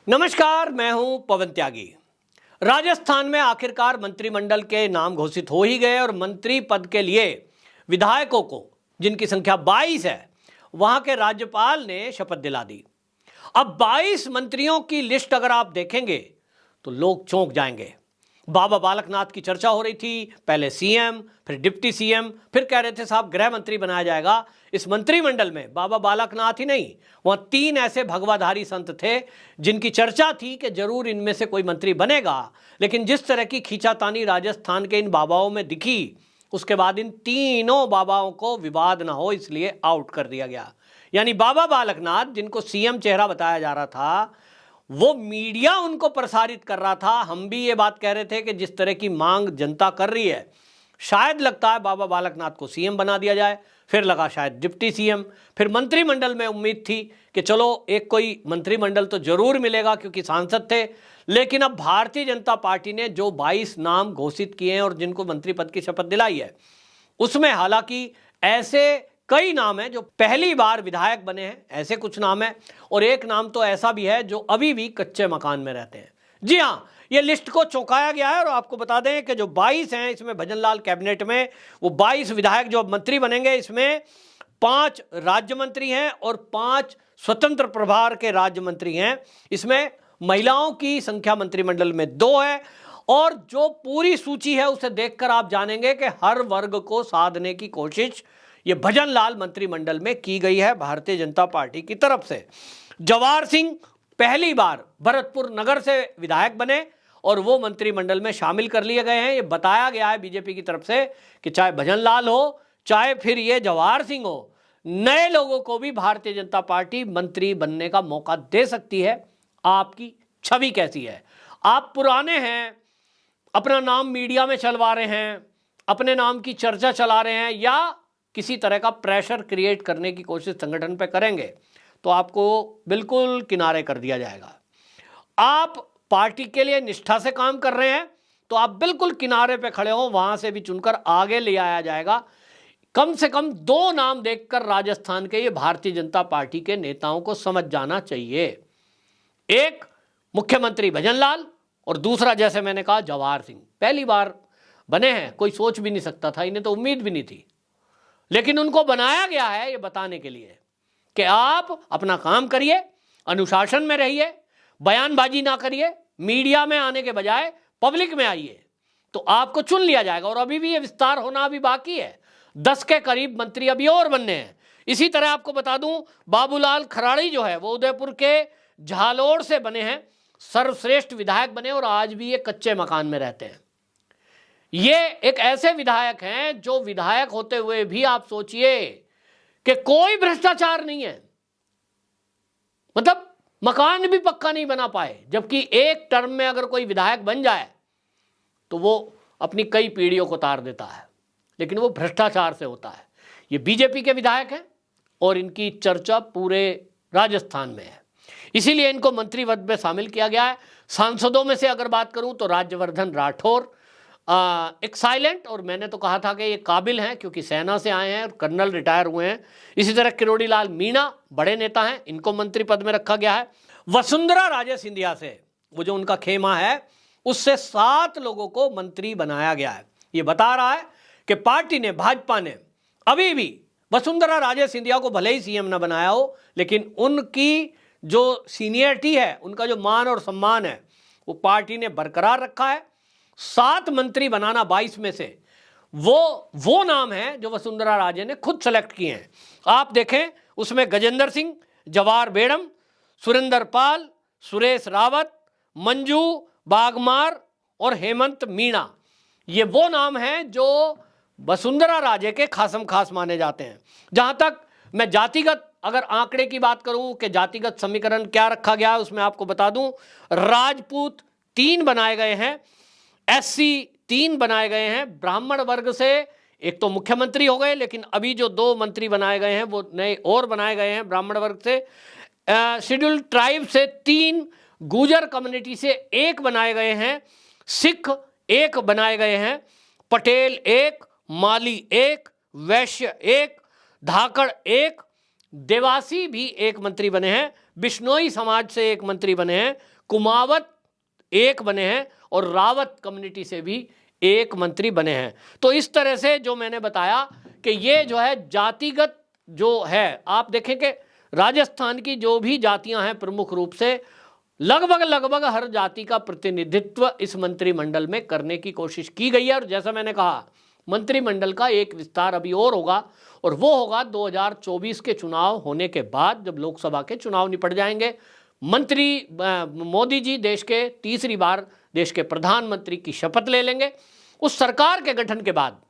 नमस्कार, मैं हूं पवन त्यागी। राजस्थान में आखिरकार मंत्रिमंडल के नाम घोषित हो ही गए और मंत्री पद के लिए विधायकों को, जिनकी संख्या 22 है, वहां के राज्यपाल ने शपथ दिला दी। अब 22 मंत्रियों की लिस्ट अगर आप देखेंगे तो लोग चौंक जाएंगे। बाबा बालकनाथ की चर्चा हो रही थी, पहले सीएम, फिर डिप्टी सीएम, फिर कह रहे थे साहब गृह मंत्री बनाया जाएगा। इस मंत्रिमंडल में बाबा बालकनाथ ही नहीं, वहां 3 ऐसे भगवाधारी संत थे जिनकी चर्चा थी कि जरूर इनमें से कोई मंत्री बनेगा। लेकिन जिस तरह की खींचातानी राजस्थान के इन बाबाओं में दिखी, उसके बाद इन तीनों बाबाओं को विवाद ना हो इसलिए आउट कर दिया गया। यानी बाबा बालकनाथ, जिनको सीएम चेहरा बताया जा रहा था, वो मीडिया उनको प्रसारित कर रहा था। हम भी ये बात कह रहे थे कि जिस तरह की मांग जनता कर रही है, शायद लगता है बाबा बालकनाथ को सीएम बना दिया जाए। फिर लगा शायद डिप्टी सीएम, फिर मंत्रिमंडल में उम्मीद थी कि चलो एक कोई मंत्रिमंडल तो जरूर मिलेगा क्योंकि सांसद थे। लेकिन अब भारतीय जनता पार्टी ने जो 22 नाम घोषित किए हैं और जिनको मंत्री पद की शपथ दिलाई है, उसमें हालांकि ऐसे कई नाम हैं जो पहली बार विधायक बने हैं, ऐसे कुछ नाम हैं, और एक नाम तो ऐसा भी है जो अभी भी कच्चे मकान में रहते हैं। जी हाँ, ये लिस्ट को चौंकाया गया है। और आपको बता दें कि जो 22 हैं, इसमें भजनलाल कैबिनेट में वो 22 विधायक जो मंत्री बनेंगे, इसमें 5 राज्य मंत्री हैं और 5 स्वतंत्र प्रभार के राज्य मंत्री हैं। इसमें महिलाओं की संख्या मंत्रिमंडल में 2 है। और जो पूरी सूची है उसे देखकर आप जानेंगे कि हर वर्ग को साधने की कोशिश ये भजनलाल मंत्रिमंडल में की गई है भारतीय जनता पार्टी की तरफ से। जवाहर सिंह पहली बार भरतपुर नगर से विधायक बने और वो मंत्रिमंडल में शामिल कर लिए गए हैं। ये बताया गया है बीजेपी की तरफ से कि चाहे भजनलाल हो, चाहे फिर ये जवाहर सिंह हो, नए लोगों को भी भारतीय जनता पार्टी मंत्री बनने का मौका दे सकती है। आपकी छवि कैसी है? आप पुराने हैं, अपना नाम मीडिया में चलवा रहे हैं, अपने नाम की चर्चा चला रहे हैं, या किसी तरह का प्रेशर क्रिएट करने की कोशिश संगठन पे करेंगे तो आपको बिल्कुल किनारे कर दिया जाएगा। आप पार्टी के लिए निष्ठा से काम कर रहे हैं तो आप बिल्कुल किनारे पे खड़े हो, वहां से भी चुनकर आगे ले आया जाएगा। कम से कम 2 नाम देखकर राजस्थान के ये भारतीय जनता पार्टी के नेताओं को समझ जाना चाहिए। एक मुख्यमंत्री भजनलाल और दूसरा, जैसे मैंने कहा, जवाहर सिंह पहली बार बने हैं। कोई सोच भी नहीं सकता था, इन्हें तो उम्मीद भी नहीं थी, लेकिन उनको बनाया गया है ये बताने के लिए कि आप अपना काम करिए, अनुशासन में रहिए, बयानबाजी ना करिए, मीडिया में आने के बजाय पब्लिक में आइए तो आपको चुन लिया जाएगा। और अभी भी ये विस्तार होना अभी बाकी है, 10 के करीब मंत्री अभी और बनने हैं। इसी तरह आपको बता दूं, बाबूलाल खराड़ी जो है वो उदयपुर के झालोड़ से बने हैं, सर्वश्रेष्ठ विधायक बने और आज भी ये कच्चे मकान में रहते हैं। ये एक ऐसे विधायक हैं जो विधायक होते हुए भी आप सोचिए कि कोई भ्रष्टाचार नहीं है, मतलब मकान भी पक्का नहीं बना पाए। जबकि एक टर्म में अगर कोई विधायक बन जाए तो वो अपनी कई पीढ़ियों को तार देता है, लेकिन वो भ्रष्टाचार से होता है। ये बीजेपी के विधायक हैं और इनकी चर्चा पूरे राजस्थान में है, इसीलिए इनको मंत्री पद में शामिल किया गया है। सांसदों में से अगर बात करूं तो राज्यवर्धन राठौर एक साइलेंट, और मैंने तो कहा था कि ये काबिल हैं क्योंकि सेना से आए हैं और कर्नल रिटायर हुए हैं। इसी तरह किरोड़ी लाल मीणा बड़े नेता हैं, इनको मंत्री पद में रखा गया है। वसुंधरा राजे सिंधिया से, वो जो उनका खेमा है, उससे 7 लोगों को मंत्री बनाया गया है। ये बता रहा है कि पार्टी ने, भाजपा ने अभी भी वसुंधरा राजे सिंधिया को भले ही सीएम न बनाया हो, लेकिन उनकी जो सीनियरिटी है, उनका जो मान और सम्मान है, वो पार्टी ने बरकरार रखा है। 7 मंत्री बनाना 22 में से, वो नाम है जो वसुंधरा राजे ने खुद सेलेक्ट किए हैं। आप देखें, उसमें गजेंद्र सिंह, जवाहर बेड़म, सुरेंद्र पाल, सुरेश रावत, मंजू बागमार और हेमंत मीणा, ये वो नाम हैं जो वसुंधरा राजे के खासम खास माने जाते हैं। जहां तक मैं जातिगत अगर आंकड़े की बात करूं कि जातिगत समीकरण क्या रखा गया है, उसमें आपको बता दूं, राजपूत 3 बनाए गए हैं, एससी 3 बनाए गए हैं, ब्राह्मण वर्ग से एक तो मुख्यमंत्री हो गए, लेकिन अभी जो 2 मंत्री बनाए गए हैं वो नए और बनाए गए हैं ब्राह्मण वर्ग से। शेड्यूल्ड ट्राइब से 3, गुर्जर कम्युनिटी से 1 बनाए गए हैं, सिख 1 बनाए गए हैं, पटेल 1, माली 1, वैश्य 1, धाकड़ 1, देवासी भी एक मंत्री बने हैं, बिश्नोई समाज से एक मंत्री बने हैं, कुमावत एक बने हैं और रावत कम्युनिटी से भी एक मंत्री बने हैं। तो इस तरह से जो मैंने बताया कि ये जो है जातिगत जो है, आप देखें कि राजस्थान की जो भी जातियां हैं प्रमुख रूप से लगभग हर जाति का प्रतिनिधित्व इस मंत्रिमंडल में करने की कोशिश की गई है। और जैसा मैंने कहा, मंत्रिमंडल का एक विस्तार अभी और होगा, और वो होगा 2024 के चुनाव होने के बाद, जब लोकसभा के चुनाव निपट जाएंगे। मंत्री मोदी जी देश के तीसरी बार देश के प्रधानमंत्री की शपथ ले लेंगे। उस सरकार के गठन के बाद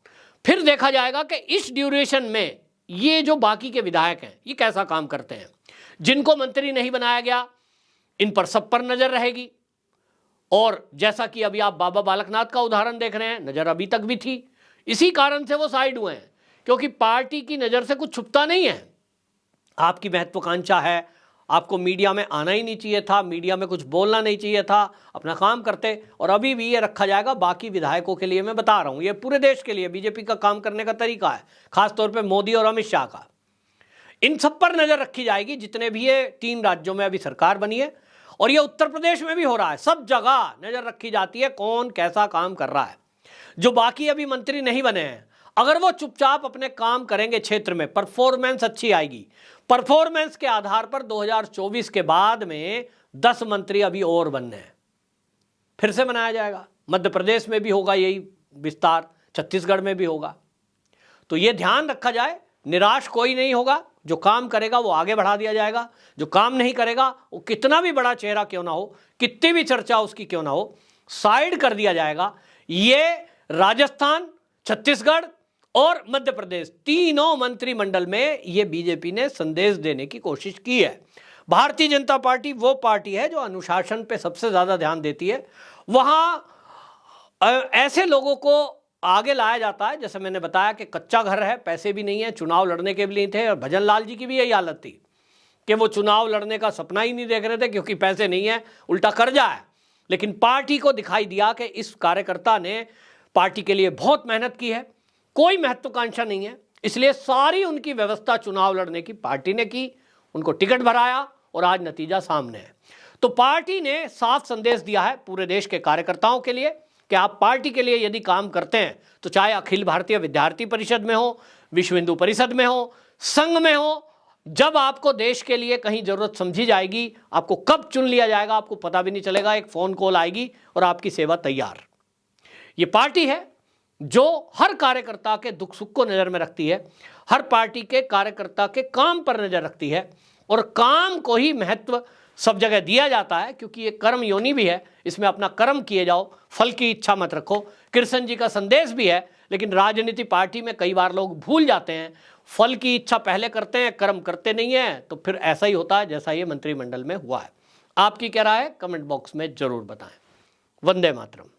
फिर देखा जाएगा कि इस ड्यूरेशन में ये जो बाकी के विधायक हैं ये कैसा काम करते हैं। जिनको मंत्री नहीं बनाया गया, इन पर सब पर नजर रहेगी। और जैसा कि अभी आप बाबा बालकनाथ का उदाहरण देख रहे हैं, नजर अभी तक भी थी। इसी कारण से वो साइड हुए हैं, क्योंकि पार्टी की नजर से कुछ छुपता नहीं है। आपकी महत्वाकांक्षा है, आपको मीडिया में आना ही नहीं चाहिए था, मीडिया में कुछ बोलना नहीं चाहिए था, अपना काम करते। और अभी भी ये रखा जाएगा बाकी विधायकों के लिए। मैं बता रहा हूं, ये पूरे देश के लिए बीजेपी का काम करने का तरीका है, खासतौर पे मोदी और अमित शाह का। इन सब पर नजर रखी जाएगी, जितने भी ये 3 राज्यों में अभी सरकार बनी है, और ये उत्तर प्रदेश में भी हो रहा है। सब जगह नजर रखी जाती है कौन कैसा काम कर रहा है। जो बाकी अभी मंत्री नहीं बने हैं, अगर वो चुपचाप अपने काम करेंगे क्षेत्र में, परफॉर्मेंस अच्छी आएगी। परफॉर्मेंस के आधार पर 2024 के बाद में 10 मंत्री अभी और बनने हैं, फिर से बनाया जाएगा। मध्य प्रदेश में भी होगा यही विस्तार, छत्तीसगढ़ में भी होगा। तो ये ध्यान रखा जाए, निराश कोई नहीं होगा। जो काम करेगा वो आगे बढ़ा दिया जाएगा, जो काम नहीं करेगा वो कितना भी बड़ा चेहरा क्यों ना हो, कितनी भी चर्चा उसकी क्यों ना हो, साइड कर दिया जाएगा। ये राजस्थान, छत्तीसगढ़ और मध्य प्रदेश, तीनों मंत्रिमंडल में ये बीजेपी ने संदेश देने की कोशिश की है। भारतीय जनता पार्टी वो पार्टी है जो अनुशासन पे सबसे ज्यादा ध्यान देती है। वहां ऐसे लोगों को आगे लाया जाता है, जैसे मैंने बताया कि कच्चा घर है, पैसे भी नहीं है, चुनाव लड़ने के भी नहीं थे। और भजन लाल जी की भी यही हालत थी कि वो चुनाव लड़ने का सपना ही नहीं देख रहे थे, क्योंकि पैसे नहीं है, उल्टा कर्जा है। लेकिन पार्टी को दिखाई दिया कि इस कार्यकर्ता ने पार्टी के लिए बहुत मेहनत की है, कोई महत्वाकांक्षा नहीं है, इसलिए सारी उनकी व्यवस्था चुनाव लड़ने की पार्टी ने की, उनको टिकट भराया और आज नतीजा सामने है। तो पार्टी ने साफ संदेश दिया है पूरे देश के कार्यकर्ताओं के लिए कि आप पार्टी के लिए यदि काम करते हैं, तो चाहे अखिल भारतीय विद्यार्थी परिषद में हो, विश्व हिंदू परिषद में हो, संघ में हो, जब आपको देश के लिए कहीं जरूरत समझी जाएगी, आपको कब चुन लिया जाएगा आपको पता भी नहीं चलेगा। एक फोन कॉल आएगी और आपकी सेवा तैयार। ये पार्टी है जो हर कार्यकर्ता के दुख सुख को नजर में रखती है, हर पार्टी के कार्यकर्ता के काम पर नजर रखती है, और काम को ही महत्व सब जगह दिया जाता है, क्योंकि ये कर्म योनि भी है। इसमें अपना कर्म किए जाओ, फल की इच्छा मत रखो। कृष्ण जी का संदेश भी है। लेकिन राजनीति पार्टी में कई बार लोग भूल जाते हैं, फल की इच्छा पहले करते हैं, कर्म करते नहीं है, तो फिर ऐसा ही होता है जैसा ये मंत्रिमंडल में हुआ है। आपकी क्या राय है, कमेंट बॉक्स में जरूर बताएं। वंदे मातरम।